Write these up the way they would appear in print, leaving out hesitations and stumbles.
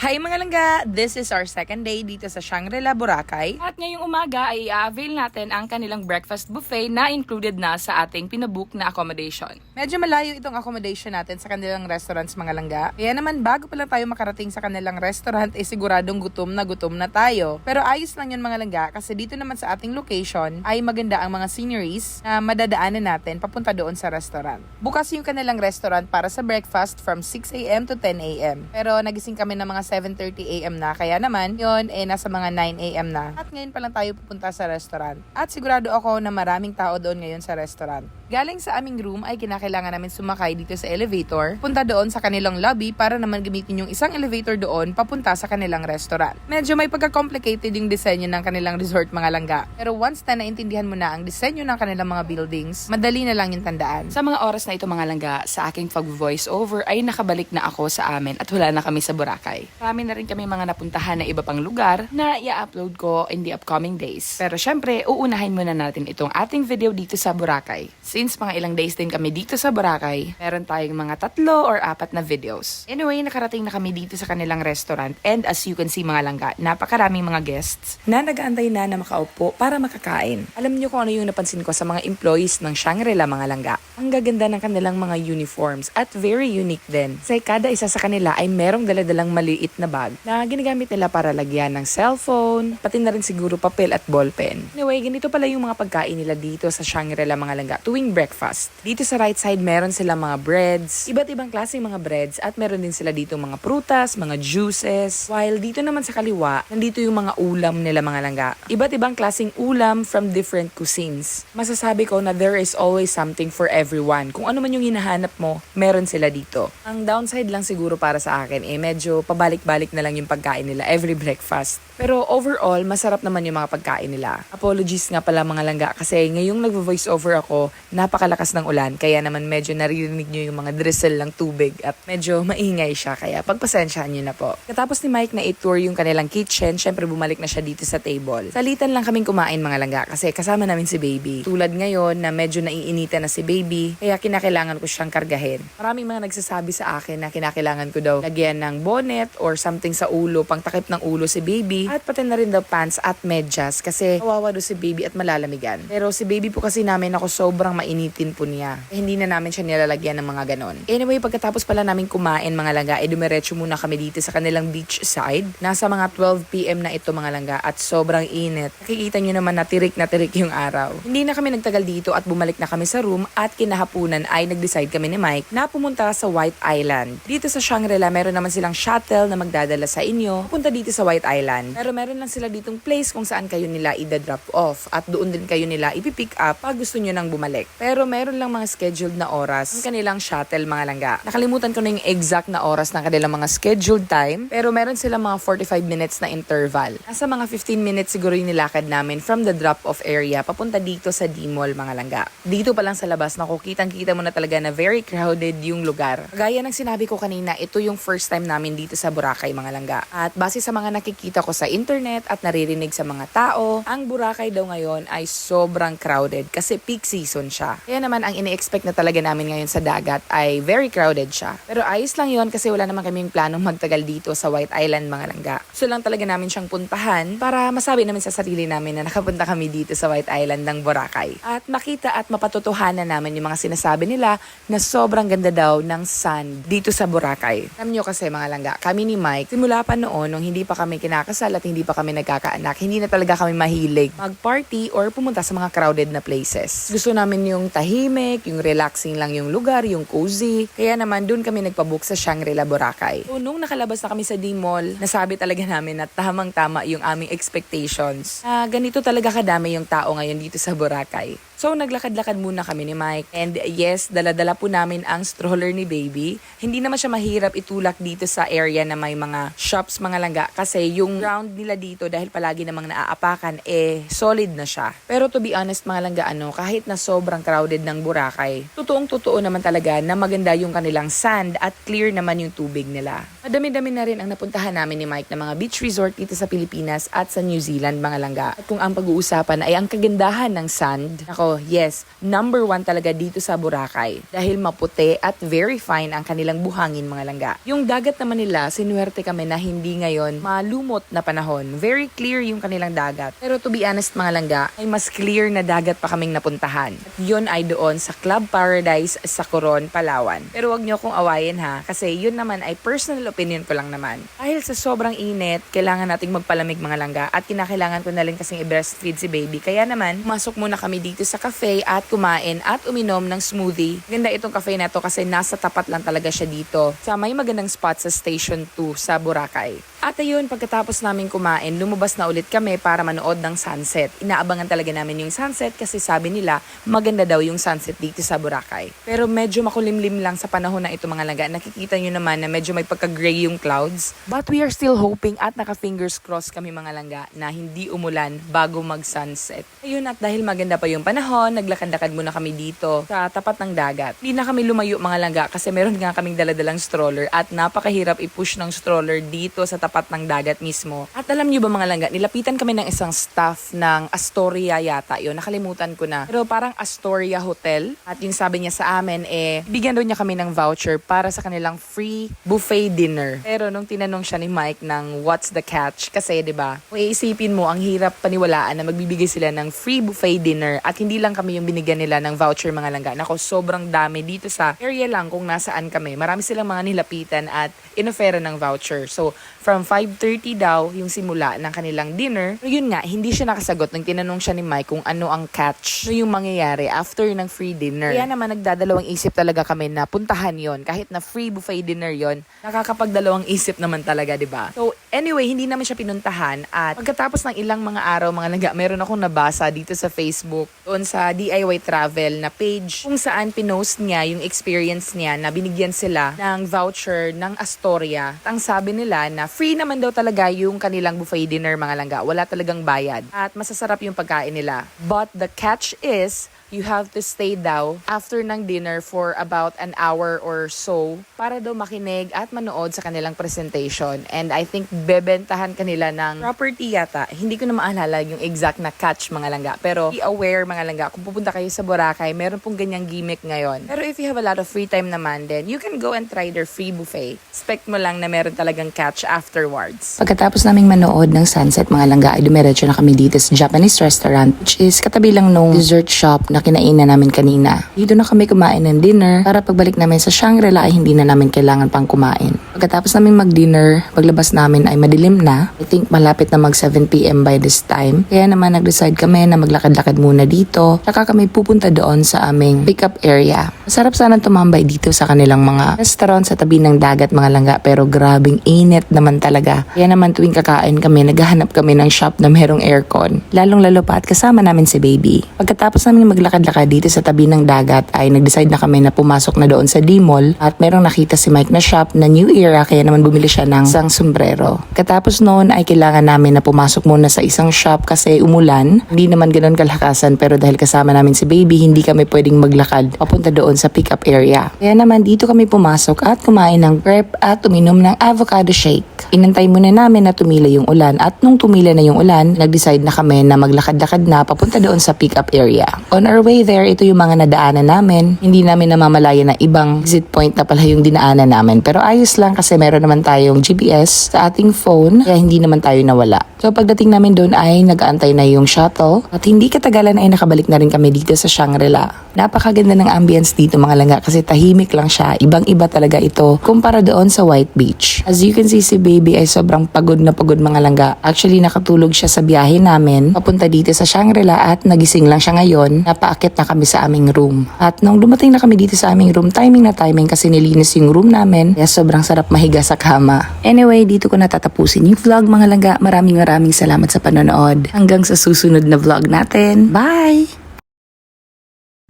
Hi mga langga! This is our second day dito sa Shangri-La, Boracay. At ngayong umaga ay i-avail natin ang kanilang breakfast buffet na included na sa ating pinabook na accommodation. Medyo malayo itong accommodation natin sa kanilang restaurants mga langga. Kaya naman bago pa lang tayo makarating sa kanilang restaurant ay siguradong gutom na tayo. Pero ayos lang yun mga langga kasi dito naman sa ating location ay maganda ang mga sceneries na madadaanan natin papunta doon sa restaurant. Bukas yung kanilang restaurant para sa breakfast from 6 a.m. to 10 a.m. Pero nagising kami ng mga 7:30 a.m. na, kaya naman yun nasa mga 9 a.m. na. At ngayon pa lang tayo pupunta sa restaurant. At sigurado ako na maraming tao doon ngayon sa restaurant. Galing sa aming room ay kinakailangan namin sumakay dito sa elevator, punta doon sa kanilang lobby para naman gamitin yung isang elevator doon papunta sa kanilang restaurant. Medyo may pagka-complicated yung disenyo ng kanilang resort mga langga. Pero once na naintindihan mo na ang disenyo ng kanilang mga buildings, madali na lang yung tandaan. Sa mga oras na ito mga langga, sa aking pag-voice over ay nakabalik na ako sa amin at wala na kami sa Boracay. Marami na rin kami mga napuntahan na iba pang lugar na i-upload ko in the upcoming days. Pero syempre, uunahin muna natin itong ating video dito sa Boracay. Since mga ilang days din kami dito sa Boracay, meron tayong mga 3 or 4 na videos. Anyway, nakarating na kami dito sa kanilang restaurant and as you can see mga langga, napakaraming mga guests na nag-aantay na makaupo para makakain. Alam niyo kung ano yung napansin ko sa mga employees ng Shangri-La mga langga? Ang gaganda ng kanilang mga uniforms at very unique din. Kasi kada isa sa kanila ay merong daladalang maliit na bag na ginagamit nila para lagyan ng cellphone, pati na rin siguro papel at ballpen. Anyway, ganito pala yung mga pagkain nila dito sa Shangri-La mga langga tuwing breakfast. Dito sa right side, meron sila mga breads, iba't ibang klaseng mga breads at meron din sila dito mga prutas, mga juices. While dito naman sa kaliwa, nandito yung mga ulam nila mga langga. Iba't ibang klaseng ulam from different cuisines. Masasabi ko na there is always something for everyone. Kung ano man yung hinahanap mo, meron sila dito. Ang downside lang siguro para sa akin medyo pabalik-balik na lang yung pagkain nila every breakfast. Pero overall, masarap naman yung mga pagkain nila. Apologies nga pala mga langga kasi ngayong nagvo-voice over ako, napakalakas ng ulan kaya naman medyo naririnig nyo yung mga drizzle ng tubig at medyo maingay siya kaya pagpasensyahan nyo na po. Katapos ni Mike na i-tour yung kanilang kitchen, syempre bumalik na siya dito sa table. Salitan lang kaming kumain mga langga kasi kasama namin si baby. Tulad ngayon na medyo naiinitan na si baby kaya kinakailangan ko siyang kargahin. Maraming mga nagsasabi sa akin na kinakailangan ko daw lagyan ng bonnet or something sa ulo, pang takip ng ulo si baby at pati na rin daw pants at medyas kasi kawawa daw si baby at malalamigan. Pero si baby po kasi namin ako sobrang mainitin po niya. Hindi na namin siya nilalagyan ng mga ganon. Anyway, pagkatapos pala namin kumain mga langga, dumiretso muna kami dito sa kanilang beach side. Nasa mga 12 p.m. na ito mga langga at sobrang init. Nakikita nyo naman na tirik yung araw. Hindi na kami nagtagal dito at bumalik na kami sa room at kinahapunan ay nag-decide kami ni Mike na pumunta sa White Island. Dito sa Shangri-La, meron naman silang shuttle na magdadala sa inyo punta dito sa White Island. Pero meron lang sila ditong place kung saan kayo nila i-drop off at doon din kayo nila ipipick up pag gusto nyo nang bumalik. Pero meron lang mga scheduled na oras ang kanilang shuttle mga langga. Nakalimutan ko na yung exact na oras ng kanilang mga scheduled time pero meron silang mga 45 minutes na interval. Nasa mga 15 minutes siguro yung nilakad namin from the drop-off area papunta dito sa D-Mall mga langga. Dito pa lang sa labas nakukitang-kita mo na talaga na very crowded yung lugar. Gaya ng sinabi ko kanina, ito yung first time namin dito sa Boracay mga langga. At base sa mga nakikita ko sa internet at naririnig sa mga tao, ang Boracay daw ngayon ay sobrang crowded kasi peak season siya. Kaya naman ang ini-expect na talaga namin ngayon sa dagat ay very crowded siya. Pero ayos lang yon kasi wala naman kaming planong magtagal dito sa White Island mga langga. So lang talaga namin siyang puntahan para masabi namin sa sarili namin na nakapunta kami dito sa White Island ng Boracay. At makita at mapatutuhanan namin yung mga sinasabi nila na sobrang ganda daw ng sun dito sa Boracay. Alam nyo kasi mga langga, kami ni Mike, simula pa noon nung hindi pa kami kinakasal at hindi pa kami nagkakaanak, hindi na talaga kami mahilig mag-party or pumunta sa mga crowded na places. Gusto namin yung tahimik, yung relaxing lang yung lugar, yung cozy. Kaya naman dun kami nagpabook sa Shangri-La Boracay. So nung nakalabas na kami sa D-Mall, nasabi talaga namin na tamang-tama yung aming expectations. Ganito talaga kadami yung tao ngayon dito sa Boracay. So naglakad-lakad muna kami ni Mike and yes, dala-dala po namin ang stroller ni baby. Hindi naman siya mahirap itulak dito sa area na may mga shops mga langga kasi yung ground nila dito dahil palagi namang naaapakan solid na siya. Pero to be honest mga langga kahit na sobrang crowded ng Boracay, totoong-totoo naman talaga na maganda yung kanilang sand at clear naman yung tubig nila. Madami-dami na rin ang napuntahan namin ni Mike na mga beach resort dito sa Pilipinas at sa New Zealand mga langga. At kung ang pag-uusapan ay ang kagandahan ng sand, ako Oh, yes. Number 1 talaga dito sa Boracay. Dahil maputi at very fine ang kanilang buhangin, mga langga. Yung dagat naman nila, sinuwerte kami na hindi ngayon malumot na panahon. Very clear yung kanilang dagat. Pero to be honest, mga langga, ay mas clear na dagat pa kaming napuntahan. At yun ay doon sa Club Paradise sa Coron, Palawan. Pero wag nyo akong awayin ha, kasi yun naman ay personal opinion ko lang naman. Dahil sa sobrang init, kailangan nating magpalamig, mga langga, at kinakailangan ko na rin kasing i-breastfeed si baby. Kaya naman, masok muna kami dito sa cafe at kumain at uminom ng smoothie. Ganda itong cafe na to kasi nasa tapat lang talaga siya dito. Sa may magandang spot sa Station 2 sa Boracay. At ayun, pagkatapos namin kumain, lumabas na ulit kami para manood ng sunset. Inaabangan talaga namin yung sunset kasi sabi nila maganda daw yung sunset dito sa Boracay. Pero medyo makulimlim lang sa panahon na ito, mga langga. Nakikita nyo naman na medyo may pagka-gray yung clouds. But we are still hoping at naka-fingers crossed kami, mga langga, na hindi umulan bago mag-sunset. Ayun, at dahil maganda pa yung panahon, naglakad-lakad muna kami dito sa tapat ng dagat. Hindi na kami lumayo, mga langga, kasi meron nga kaming daladalang stroller at napakahirap i-push ng stroller dito sa tapat ng dagat mismo. At alam nyo ba, mga langga, nilapitan kami ng isang staff ng Astoria yata. Yun, nakalimutan ko na. Pero parang Astoria Hotel. At yung sabi niya sa amin, bigyan daw niya kami ng voucher para sa kanilang free buffet dinner. Pero nung tinanong siya ni Mike ng what's the catch, kasi 'di ba? Kung iisipin mo, ang hirap paniwalaan na magbibigay sila ng free buffet dinner at hindi lang kami yung binigyan nila ng voucher, mga langga. Nako, sobrang dami dito sa area lang kung nasaan kami. Marami silang mga nilapitan at inofera ng voucher. So, from 5:30 daw yung simula ng kanilang dinner. Pero yun nga, hindi siya nakasagot nung tinanong siya ni Mike kung ano ang catch, yung mangyayari after ng free dinner. Kaya naman nagdadalawang isip talaga kami na puntahan yon. Kahit na free buffet dinner yon, nakakapagdalawang isip naman talaga, di ba? So anyway, hindi naman siya pinuntahan at pagkatapos ng ilang mga araw, mga langga, meron akong nabasa dito sa Facebook doon sa DIY Travel na page kung saan pinost niya yung experience niya na binigyan sila ng voucher ng Astoria. At ang sabi nila na free naman daw talaga yung kanilang buffet dinner, mga langga. Wala talagang bayad. At masasarap yung pagkain nila. But the catch is, you have to stay daw after ng dinner for about an hour or so para daw makinig at manood sa kanilang presentation. And I think bebentahan kanila ng property yata. Hindi ko na maalala yung exact na catch, mga langga. Pero be aware, mga langga, kung pupunta kayo sa Boracay, meron pong ganyang gimmick ngayon. Pero if you have a lot of free time naman, then you can go and try their free buffet. Expect mo lang na meron talagang catch afterwards. Pagkatapos naming manood ng sunset, mga langga, ay dumiretso na kami dito sa Japanese restaurant, which is katabi lang nung dessert shop na kinainan namin kanina. Dito na kami kumain ng dinner para pagbalik namin sa Shangri-La ay hindi na namin kailangan pang kumain. Pagkatapos namin mag-dinner, paglabas namin ay madilim na. I think malapit na mag 7 p.m. by this time. Kaya naman nag-decide kami na maglakad-lakad muna dito. Saka kami pupunta doon sa aming pick-up area. Masarap sana tumambay dito sa kanilang mga restaurant sa tabi ng dagat, mga langga, pero grabing init naman talaga. Kaya naman tuwing kakain kami, naghahanap kami ng shop na merong aircon. Lalong-lalo pa at kasama namin si baby. Pagkatapos namin maglakad-lakad dito sa tabi ng dagat ay nag-decide na kami na pumasok na doon sa D-Mall at merong nakita si Mike na shop na New Era, kaya naman bumili siya ng isang sombrero. Katapos noon ay kailangan namin na pumasok muna sa isang shop kasi umulan. Hindi naman ganoon kalakasan, pero dahil kasama namin si baby, hindi kami pwedeng maglakad papunta doon sa pick-up area. Kaya naman dito kami pumasok at kumain ng crepe at uminom ng avocado shake. Inantay muna namin na tumila yung ulan at nung tumila na yung ulan, nag-decide na kami na maglakad-lakad na papunta doon sa pick-up area. On our way there, ito yung mga nadaanan namin. Hindi namin namamalaya na ibang exit point na pala yung dinaanan namin. Pero ayos lang kasi meron naman tayong GPS sa ating phone, kaya hindi naman tayo nawala. So pagdating namin doon ay nag-aantay na yung shuttle at hindi katagalan ay nakabalik na rin kami dito sa Shangri-La. Napakaganda ng ambience dito, mga langga, kasi tahimik lang siya. Ibang-iba talaga ito kumpara doon sa White Beach. As you can see, si baby ay sobrang pagod na pagod, mga langga. Actually, nakatulog siya sa biyahe namin papunta dito sa Shangri-La at nagising lang siya ngayon. Napaakit na kami sa aming room. At nung dumating na kami dito sa aming room, timing na timing kasi nilinis yung room namin. Kaya sobrang sarap mahiga sa kama. Anyway, dito ko natatapusin yung vlog, mga langga. Maraming salamat sa panonood. Hanggang sa susunod na vlog natin. Bye!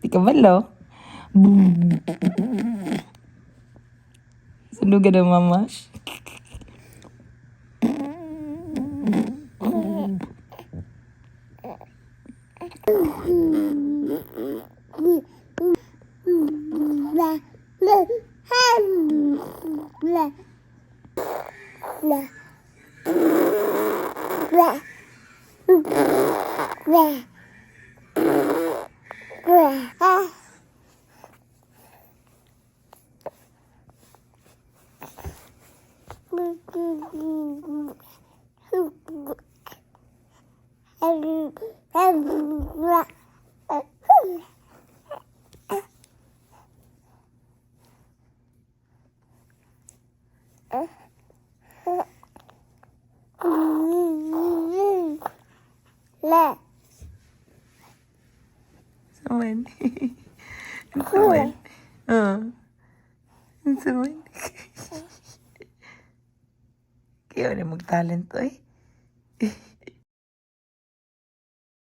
Di ka malo? Sunugan ng mamash. Saman. Saman. Saman. Kaya na mag-talent to eh.